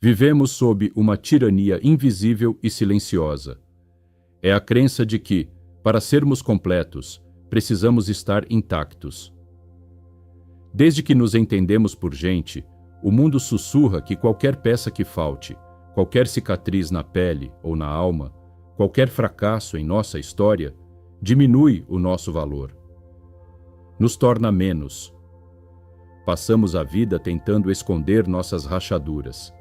Vivemos sob uma tirania invisível e silenciosa. É a crença de que, para sermos completos, precisamos estar intactos. Desde que nos entendemos por gente, o mundo sussurra que qualquer peça que falte, qualquer cicatriz na pele ou na alma, qualquer fracasso em nossa história, diminui o nosso valor. Nos torna menos. Passamos a vida tentando esconder nossas rachaduras.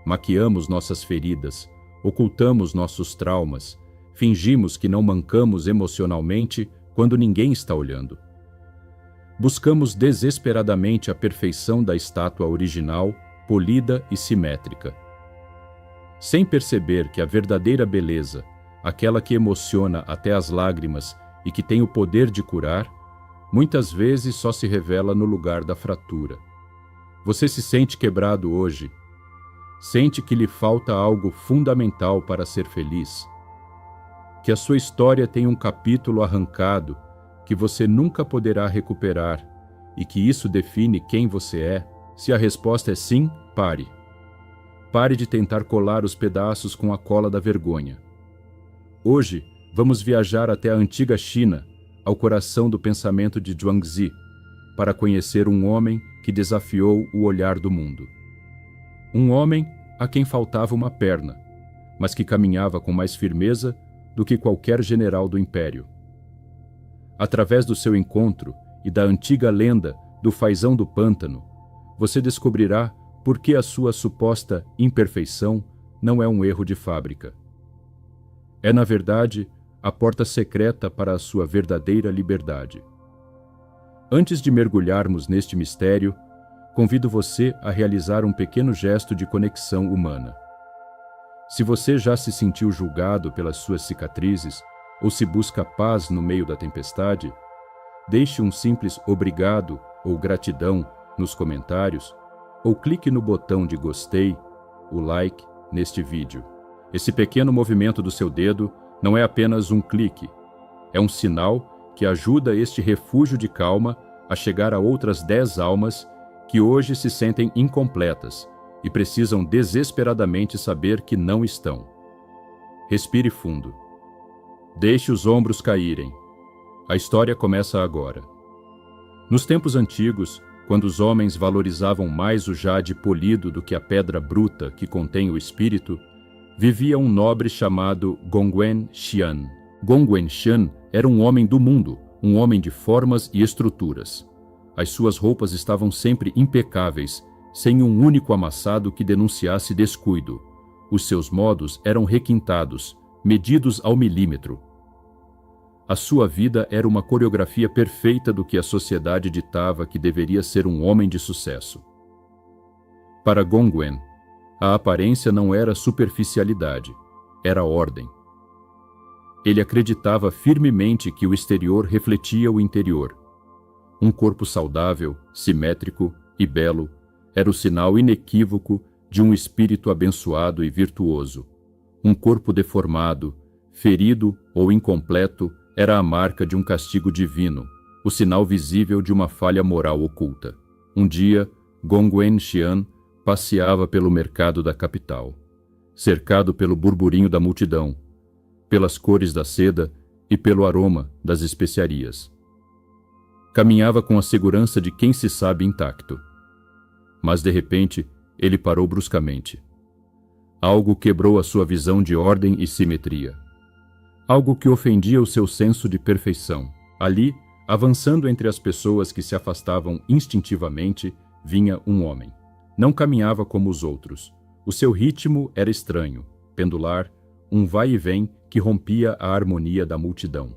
Maquiamos nossas feridas, ocultamos nossos traumas, fingimos que não mancamos emocionalmente quando ninguém está olhando. Buscamos desesperadamente a perfeição da estátua original, polida e simétrica. Sem perceber que a verdadeira beleza, aquela que emociona até as lágrimas e que tem o poder de curar, muitas vezes só se revela no lugar da fratura. Você se sente quebrado hoje? Sente que lhe falta algo fundamental para ser feliz? Que a sua história tem um capítulo arrancado que você nunca poderá recuperar e que isso define quem você é? Se a resposta é sim, pare. Pare de tentar colar os pedaços com a cola da vergonha. Hoje, vamos viajar até a antiga China, ao coração do pensamento de Zhuangzi, para conhecer um homem que desafiou o olhar do mundo. Um homem a quem faltava uma perna, mas que caminhava com mais firmeza do que qualquer general do império. Através do seu encontro e da antiga lenda do fazão do pântano, você descobrirá por que a sua suposta imperfeição não é um erro de fábrica. É, na verdade, a porta secreta para a sua verdadeira liberdade. Antes de mergulharmos neste mistério, convido você a realizar um pequeno gesto de conexão humana. Se você já se sentiu julgado pelas suas cicatrizes, ou se busca paz no meio da tempestade, deixe um simples obrigado ou gratidão nos comentários, ou clique no botão de gostei, o like, neste vídeo. Esse pequeno movimento do seu dedo não é apenas um clique, é um sinal que ajuda este refúgio de calma a chegar a outras 10 almas que hoje se sentem incompletas e precisam desesperadamente saber que não estão. Respire fundo. Deixe os ombros caírem. A história começa agora. Nos tempos antigos, quando os homens valorizavam mais o jade polido do que a pedra bruta que contém o espírito, vivia um nobre chamado Gongwen Xian. Gongwen Xian era um homem do mundo, um homem de formas e estruturas. As suas roupas estavam sempre impecáveis, sem um único amassado que denunciasse descuido. Os seus modos eram requintados, medidos ao milímetro. A sua vida era uma coreografia perfeita do que a sociedade ditava que deveria ser um homem de sucesso. Para Gongwen, a aparência não era superficialidade, era ordem. Ele acreditava firmemente que o exterior refletia o interior. Um corpo saudável, simétrico e belo era o sinal inequívoco de um espírito abençoado e virtuoso. Um corpo deformado, ferido ou incompleto era a marca de um castigo divino, o sinal visível de uma falha moral oculta. Um dia, Gongwen Xian passeava pelo mercado da capital, cercado pelo burburinho da multidão, pelas cores da seda e pelo aroma das especiarias. Caminhava com a segurança de quem se sabe intacto. Mas, de repente, ele parou bruscamente. Algo quebrou a sua visão de ordem e simetria. Algo que ofendia o seu senso de perfeição. Ali, avançando entre as pessoas que se afastavam instintivamente, vinha um homem. Não caminhava como os outros. O seu ritmo era estranho, pendular, um vai e vem que rompia a harmonia da multidão.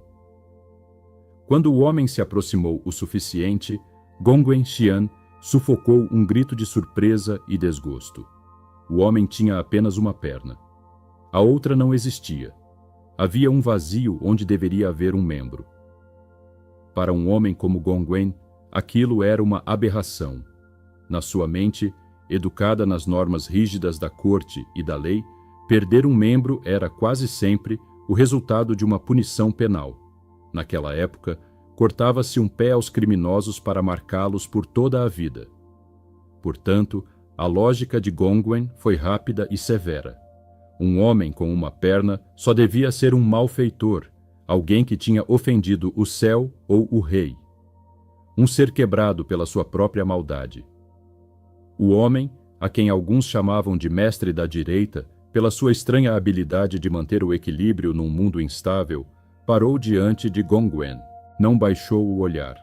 Quando o homem se aproximou o suficiente, Gongwen Xian sufocou um grito de surpresa e desgosto. O homem tinha apenas uma perna. A outra não existia. Havia um vazio onde deveria haver um membro. Para um homem como Gongwen, aquilo era uma aberração. Na sua mente, educada nas normas rígidas da corte e da lei, perder um membro era quase sempre o resultado de uma punição penal. Naquela época, cortava-se um pé aos criminosos para marcá-los por toda a vida. Portanto, A lógica de Gongwen foi rápida e severa. Um homem com uma perna só devia ser um malfeitor, alguém que tinha ofendido o céu ou o rei. Um ser quebrado pela sua própria maldade. O homem, a quem alguns chamavam de mestre da direita, pela sua estranha habilidade de manter o equilíbrio num mundo instável, parou diante de Gongwen. Não baixou o olhar.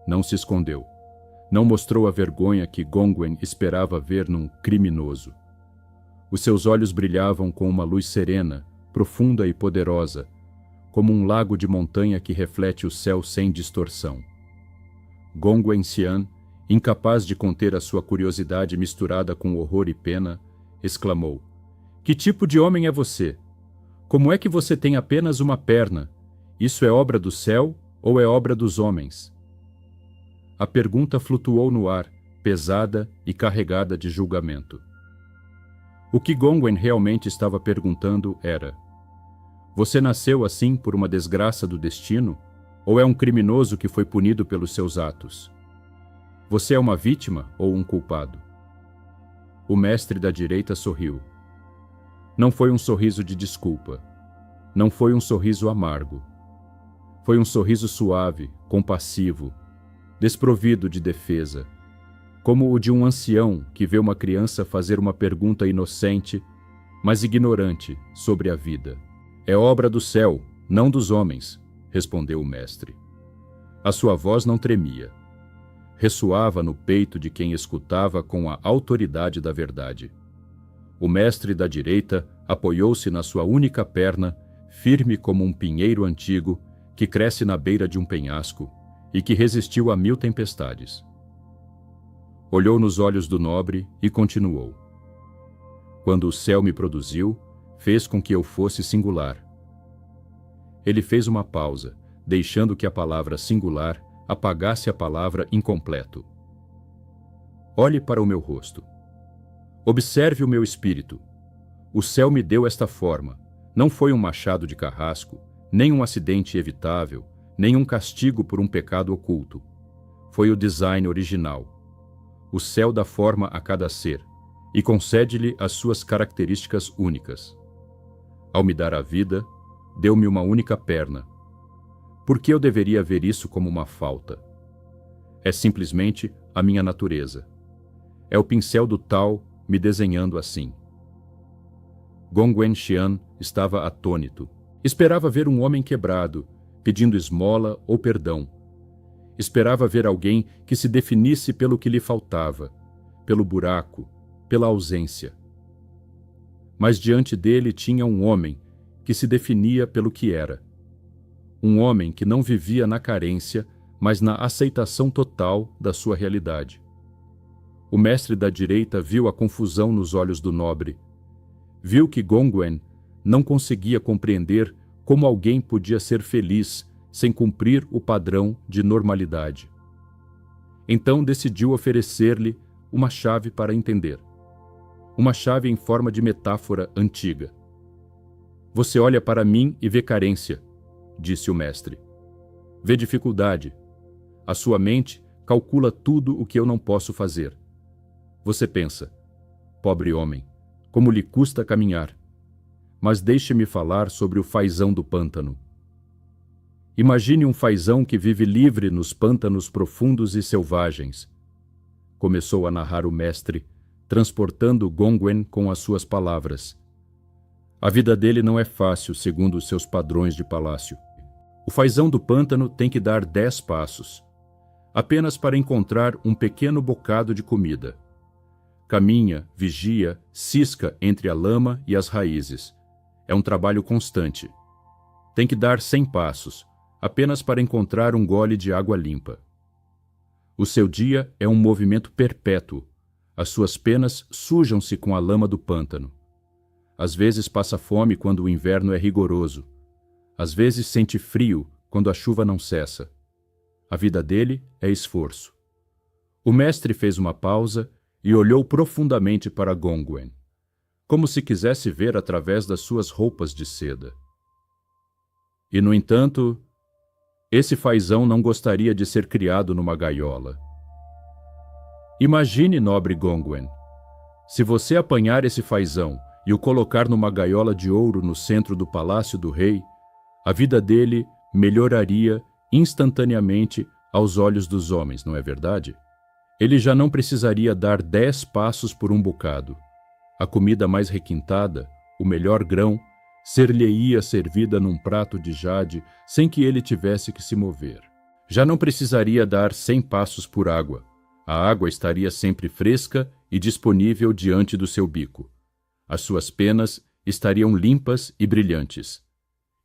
Não se escondeu. Não mostrou a vergonha que Gongwen esperava ver num criminoso. Os seus olhos brilhavam com uma luz serena, profunda e poderosa, como um lago de montanha que reflete o céu sem distorção. Gongwen Xian, incapaz de conter a sua curiosidade misturada com horror e pena, exclamou: "Que tipo de homem é você? Como é que você tem apenas uma perna? Isso é obra do céu ou é obra dos homens?" A pergunta flutuou no ar, pesada e carregada de julgamento. O que Gongwen realmente estava perguntando era: você nasceu assim por uma desgraça do destino? Ou é um criminoso que foi punido pelos seus atos? Você é uma vítima ou um culpado? O mestre da direita sorriu. Não foi um sorriso de desculpa. Não foi um sorriso amargo. Foi um sorriso suave, compassivo, desprovido de defesa, como o de um ancião que vê uma criança fazer uma pergunta inocente, mas ignorante, sobre a vida. "É obra do céu, não dos homens", respondeu o mestre. A sua voz não tremia. Ressoava no peito de quem escutava com a autoridade da verdade. O mestre da direita apoiou-se na sua única perna, firme como um pinheiro antigo que cresce na beira de um penhasco e que resistiu a 1000 tempestades. Olhou nos olhos do nobre e continuou: "Quando o céu me produziu, fez com que eu fosse singular." Ele fez uma pausa, deixando que a palavra singular apagasse a palavra incompleto. "Olhe para o meu rosto. Observe o meu espírito. O céu me deu esta forma. Não foi um machado de carrasco, nem um acidente evitável, nem um castigo por um pecado oculto. Foi o design original. O céu dá forma a cada ser e concede-lhe as suas características únicas. Ao me dar a vida, deu-me uma única perna. Por que eu deveria ver isso como uma falta? É simplesmente a minha natureza. É o pincel do Tao me desenhando assim." Gongwen Xian estava atônito. Esperava ver um homem quebrado, pedindo esmola ou perdão. Esperava ver alguém que se definisse pelo que lhe faltava, pelo buraco, pela ausência. Mas diante dele tinha um homem que se definia pelo que era. Um homem que não vivia na carência, mas na aceitação total da sua realidade. O mestre da direita viu a confusão nos olhos do nobre. Viu que Gongwen não conseguia compreender como alguém podia ser feliz sem cumprir o padrão de normalidade. Então decidiu oferecer-lhe uma chave para entender. Uma chave em forma de metáfora antiga. "Você olha para mim e vê carência", disse o mestre. "Vê dificuldade. A sua mente calcula tudo o que eu não posso fazer. Você pensa: pobre homem, como lhe custa caminhar. Mas deixe-me falar sobre o fazão do pântano. Imagine um fazão que vive livre nos pântanos profundos e selvagens." Começou a narrar o mestre, transportando Gongwen com as suas palavras. A vida dele não é fácil, segundo os seus padrões de palácio. O fazão do pântano tem que dar 10 passos, apenas para encontrar um pequeno bocado de comida. Caminha, vigia, cisca entre a lama e as raízes. É um trabalho constante. Tem que dar 100 passos, apenas para encontrar um gole de água limpa. O seu dia é um movimento perpétuo. As suas penas sujam-se com a lama do pântano. Às vezes passa fome quando o inverno é rigoroso. Às vezes sente frio quando a chuva não cessa. A vida dele é esforço. O mestre fez uma pausa e olhou profundamente para Gongwen, como se quisesse ver através das suas roupas de seda. E, no entanto, esse fazão não gostaria de ser criado numa gaiola. Imagine, nobre Gongwen, Se você apanhar esse fazão e o colocar numa gaiola de ouro no centro do palácio do rei, a vida dele melhoraria instantaneamente aos olhos dos homens, não é verdade? Ele já não precisaria dar 10 passos por um bocado. A comida mais requintada, o melhor grão, ser-lhe-ia servida num prato de jade sem que ele tivesse que se mover. Já não precisaria dar 100 passos por água. A água estaria sempre fresca e disponível diante do seu bico. As suas penas estariam limpas e brilhantes.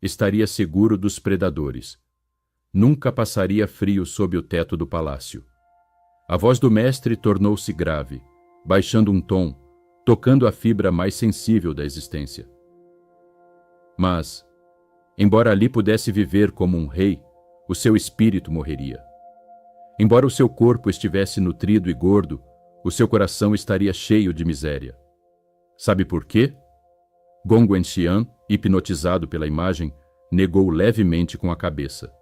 Estaria seguro dos predadores. Nunca passaria frio sob o teto do palácio. A voz do mestre tornou-se grave, baixando um tom, tocando a fibra mais sensível da existência. Mas, embora ali pudesse viver como um rei, o seu espírito morreria. Embora o seu corpo estivesse nutrido e gordo, o seu coração estaria cheio de miséria. Sabe por quê? Gong Wenxian, hipnotizado pela imagem, negou levemente com a cabeça.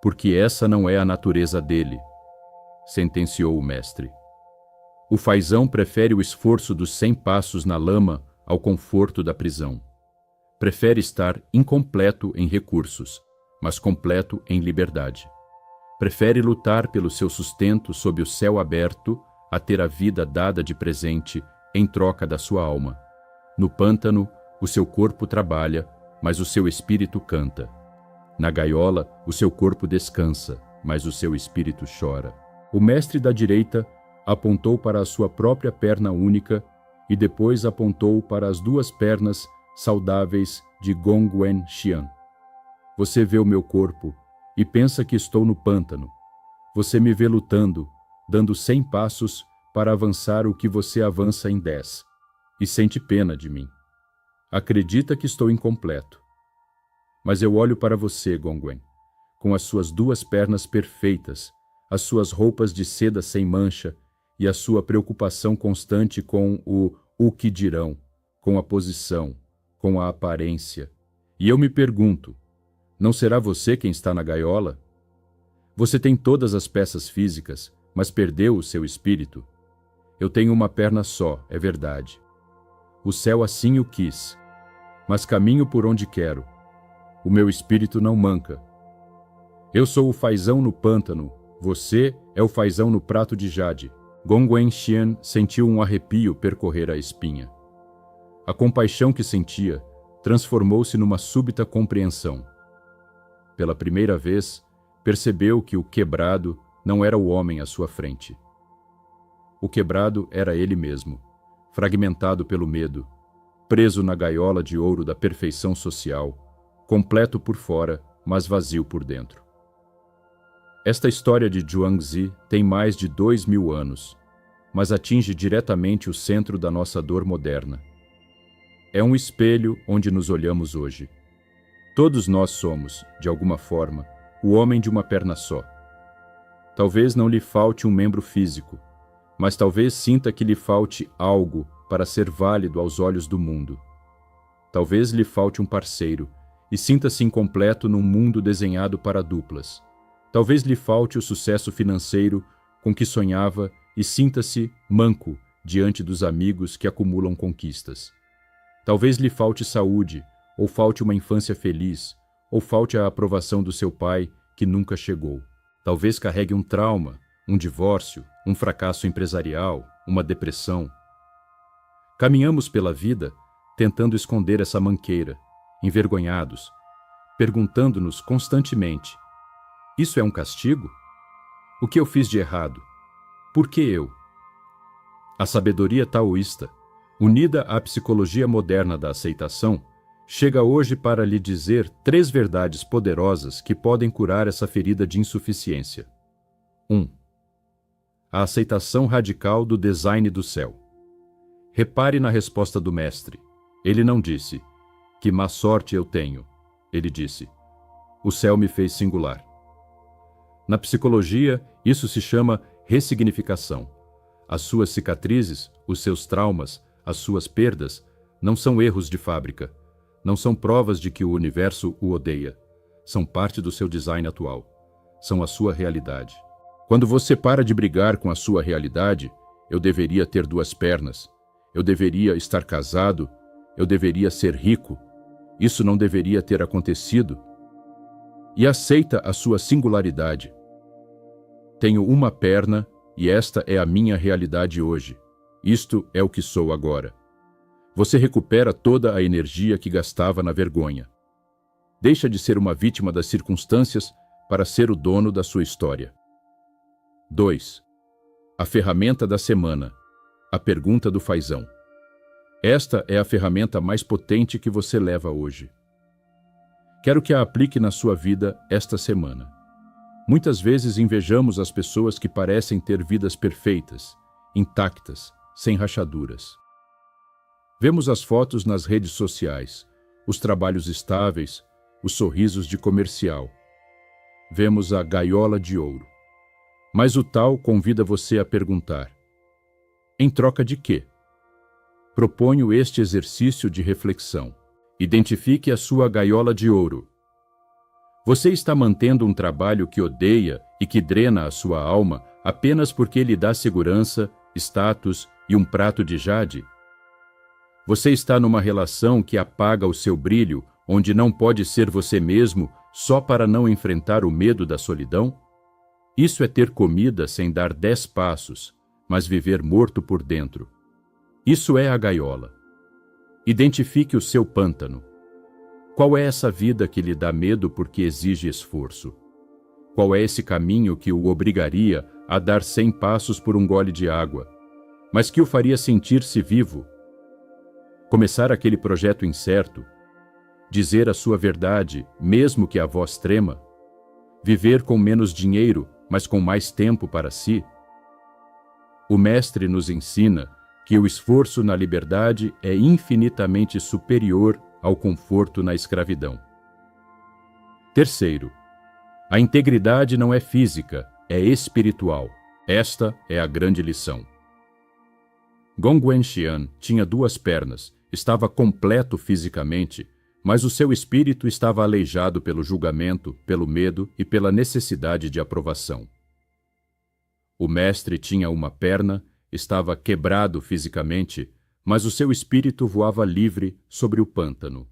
Porque essa não é a natureza dele, sentenciou o mestre. O fazão prefere o esforço dos 100 passos na lama ao conforto da prisão. Prefere estar incompleto em recursos, mas completo em liberdade. Prefere lutar pelo seu sustento sob o céu aberto a ter a vida dada de presente em troca da sua alma. No pântano, o seu corpo trabalha, mas o seu espírito canta. Na gaiola, o seu corpo descansa, mas o seu espírito chora. O mestre da direita apontou para a sua própria perna única e depois apontou para as 2 pernas saudáveis de Gong Wenxian. Você vê o meu corpo e pensa que estou no pântano. Você me vê lutando, dando 100 passos para avançar o que você avança em 10, e sente pena de mim. Acredita que estou incompleto. Mas eu olho para você, Gongwen, com as suas 2 pernas perfeitas, as suas roupas de seda sem mancha e a sua preocupação constante com o que dirão, com a posição, com a aparência. E eu me pergunto, não será você quem está na gaiola? Você tem todas as peças físicas, mas perdeu o seu espírito. Eu tenho uma perna só, é verdade. O céu assim o quis, mas caminho por onde quero. O meu espírito não manca. Eu sou o fazão no pântano, você é o fazão no prato de jade. Gong Wenxian sentiu um arrepio percorrer a espinha. A compaixão que sentia transformou-se numa súbita compreensão. Pela primeira vez, percebeu que o quebrado não era o homem à sua frente. O quebrado era ele mesmo, fragmentado pelo medo, preso na gaiola de ouro da perfeição social, completo por fora, mas vazio por dentro. Esta história de Zhuangzi tem mais de 2000 anos, mas atinge diretamente o centro da nossa dor moderna. É um espelho onde nos olhamos hoje. Todos nós somos, de alguma forma, o homem de uma perna só. Talvez não lhe falte um membro físico, mas talvez sinta que lhe falte algo para ser válido aos olhos do mundo. Talvez lhe falte um parceiro e sinta-se incompleto num mundo desenhado para duplas. Talvez lhe falte o sucesso financeiro com que sonhava e sinta-se manco diante dos amigos que acumulam conquistas. Talvez lhe falte saúde, ou falte uma infância feliz, ou falte a aprovação do seu pai que nunca chegou. Talvez carregue um trauma, um divórcio, um fracasso empresarial, uma depressão. Caminhamos pela vida tentando esconder essa manqueira, envergonhados, perguntando-nos constantemente: isso é um castigo? O que eu fiz de errado? Por que eu? A sabedoria taoísta, unida à psicologia moderna da aceitação, chega hoje para lhe dizer 3 verdades poderosas que podem curar essa ferida de insuficiência. 1. A aceitação radical do design do céu. Repare na resposta do mestre. Ele não disse, que má sorte eu tenho. Ele disse, o céu me fez singular. Na psicologia, isso se chama ressignificação. As suas cicatrizes, os seus traumas, as suas perdas, não são erros de fábrica. Não são provas de que o universo o odeia. São parte do seu design atual. São a sua realidade. Quando você para de brigar com a sua realidade, eu deveria ter 2 pernas, eu deveria estar casado, eu deveria ser rico, isso não deveria ter acontecido. E aceita a sua singularidade. Tenho 1 perna e esta é a minha realidade hoje. Isto é o que sou agora. Você recupera toda a energia que gastava na vergonha. Deixa de ser uma vítima das circunstâncias para ser o dono da sua história. 2. A ferramenta da semana. A pergunta do fazão. Esta é a ferramenta mais potente que você leva hoje. Quero que a aplique na sua vida esta semana. Muitas vezes invejamos as pessoas que parecem ter vidas perfeitas, intactas, sem rachaduras. Vemos as fotos nas redes sociais, os trabalhos estáveis, os sorrisos de comercial. Vemos a gaiola de ouro. Mas o tal convida você a perguntar: em troca de quê? Proponho este exercício de reflexão. Identifique a sua gaiola de ouro. Você está mantendo um trabalho que odeia e que drena a sua alma apenas porque lhe dá segurança, status e um prato de jade? Você está numa relação que apaga o seu brilho, onde não pode ser você mesmo só para não enfrentar o medo da solidão? Isso é ter comida sem dar 10 passos, mas viver morto por dentro. Isso é a gaiola. Identifique o seu pântano. Qual é essa vida que lhe dá medo porque exige esforço? Qual é esse caminho que o obrigaria a dar 100 passos por um gole de água, mas que o faria sentir-se vivo? Começar aquele projeto incerto? Dizer a sua verdade, mesmo que a voz trema? Viver com menos dinheiro, mas com mais tempo para si? O Mestre nos ensina que o esforço na liberdade é infinitamente superior ao conforto na escravidão. Terceiro, a integridade não é física, é espiritual. Esta é a grande lição. Gongwen Xian tinha 2 pernas, estava completo fisicamente, mas o seu espírito estava aleijado pelo julgamento, pelo medo e pela necessidade de aprovação. O mestre tinha 1 perna, estava quebrado fisicamente, mas o seu espírito voava livre sobre o pântano.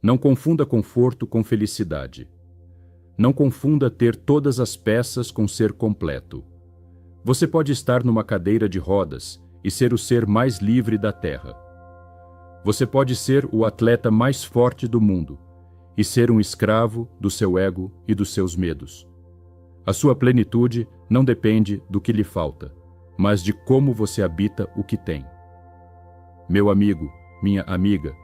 Não confunda conforto com felicidade. Não confunda ter todas as peças com ser completo. Você pode estar numa cadeira de rodas e ser o ser mais livre da Terra. Você pode ser o atleta mais forte do mundo e ser um escravo do seu ego e dos seus medos. A sua plenitude não depende do que lhe falta, mas de como você habita o que tem. Meu amigo, minha amiga,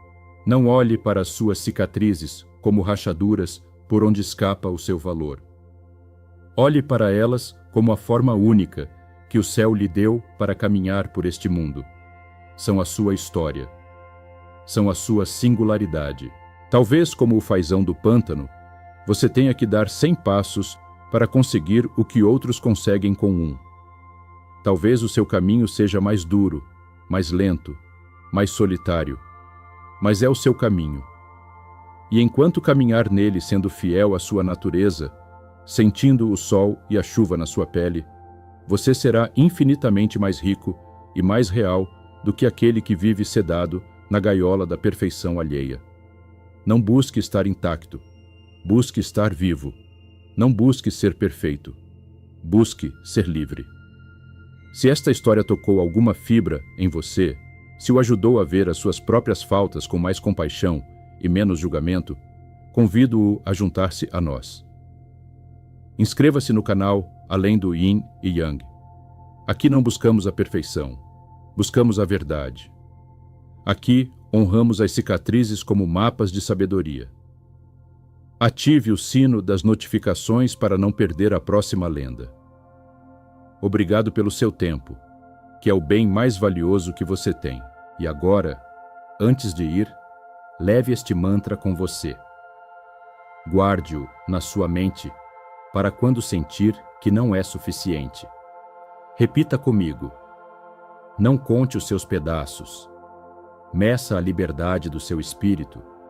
não olhe para as suas cicatrizes como rachaduras por onde escapa o seu valor. Olhe para elas como a forma única que o céu lhe deu para caminhar por este mundo. São a sua história. São a sua singularidade. Talvez, como o fazão do pântano, você tenha que dar 100 passos para conseguir o que outros conseguem com 1. Talvez o seu caminho seja mais duro, mais lento, mais solitário, mas é o seu caminho. E enquanto caminhar nele sendo fiel à sua natureza, sentindo o sol e a chuva na sua pele, você será infinitamente mais rico e mais real do que aquele que vive sedado na gaiola da perfeição alheia. Não busque estar intacto, busque estar vivo. Não busque ser perfeito, busque ser livre. Se esta história tocou alguma fibra em você, se o ajudou a ver as suas próprias faltas com mais compaixão e menos julgamento, convido-o a juntar-se a nós. Inscreva-se no canal Além do Yin e Yang. Aqui não buscamos a perfeição, buscamos a verdade. Aqui honramos as cicatrizes como mapas de sabedoria. Ative o sino das notificações para não perder a próxima lenda. Obrigado pelo seu tempo, que é o bem mais valioso que você tem. E agora, antes de ir, leve este mantra com você. Guarde-o na sua mente para quando sentir que não é suficiente. Repita comigo. Não conte os seus pedaços. Meça a liberdade do seu espírito